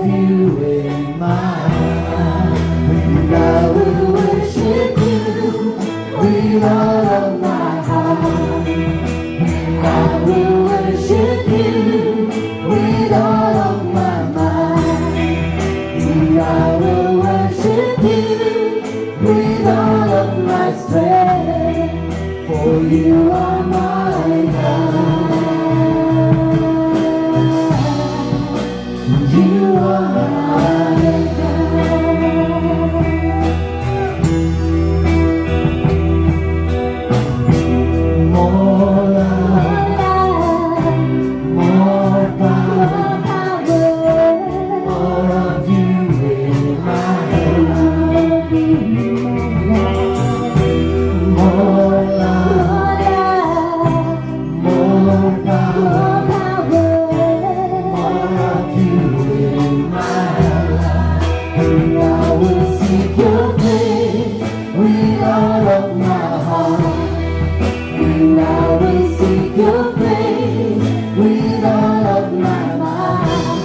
of you in my life. And I will worship you with all of my heart. And I will worship you with all of my mind. And I will worship you with all of my strength. For you are my God. You are my God. More love, more power, more of you in my life. More love, more power, more of you in my life. And I will seek your face with all of my heart. And I will seek your face with all of my mind.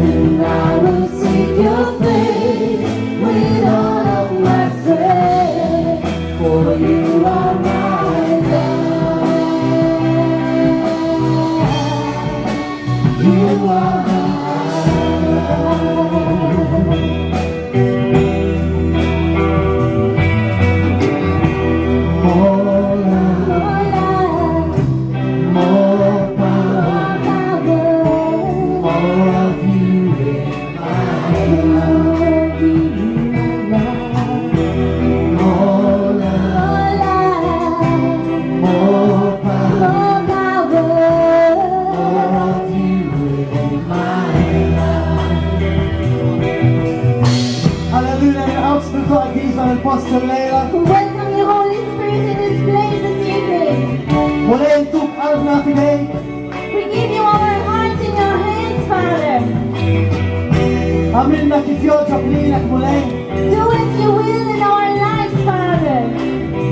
And I will seek your face with all of my strength. For you are my God. You are my God. More love, more power, more of you in my life. More love, more power, more of you in my life. Hallelujah, jag avslutar Adisa med Pastor Leila. Welcome you, Holy Spirit, in this place this evening. Molen tog armarna till dig. We give you our hearts in your hands, Father. Amin na kifyod sa pilinak Molen. Do as you will in our lives, Father.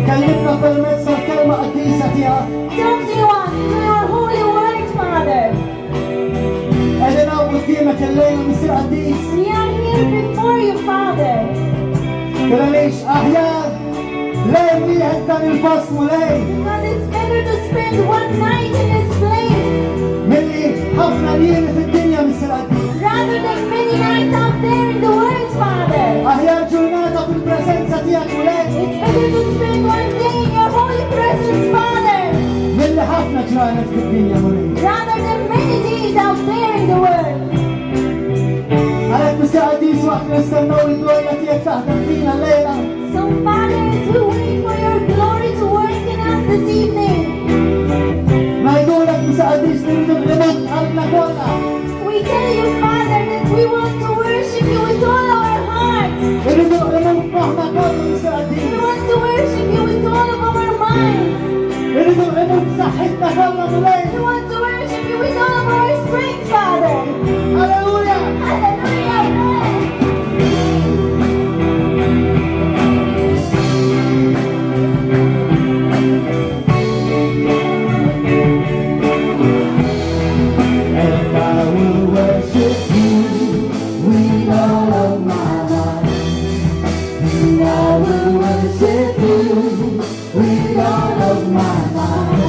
Kalimit na permit sa kalma Adisa tiya. Talk to us through your holy words, Father. Ede na uqdimك الليلة Mr. Adis. We are here before you, Father. Kaya ليش أحيان ليه بيهدن الباص Molen. Because it's better to spend one night in this place ملي حفنا ليلة في الدنيا Mr. Adis. rather than many nights out there in the world, Father. أحيان جورناتا في البرسنسة تياك Molen. It's better to spend one day in your holy presence, Father, ملي حفنا جرانت في الدنيا Molen. rather than many days out there in the world. عليك Mr. Adis وقت نستنى الجولة تياك تهدن فينا الليلة. So, Father, as we wait for your glory to work in us this evening, ما يقولك Mr. Adis نريد الغموت أرنا كولا. we tell you, Father, that we want to worship you with all our hearts. نريد الغموت مهما كولا Mr. We Adis. want to worship you with all of our minds. نريد الغموت صحتنا كولا We Molen. want to worship you with all of our strength, Father. هللويا. Hallelujah. And I will worship you with all of my heart. And I will worship you with all of my mind.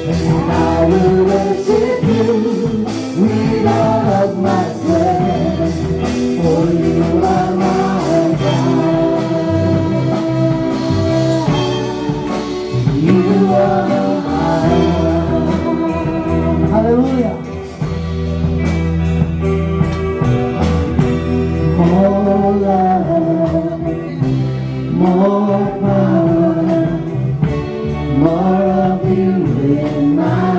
And I will worship you with all of my strength. For you are my God. You are my God. هللويا. More love, more power, more of you in my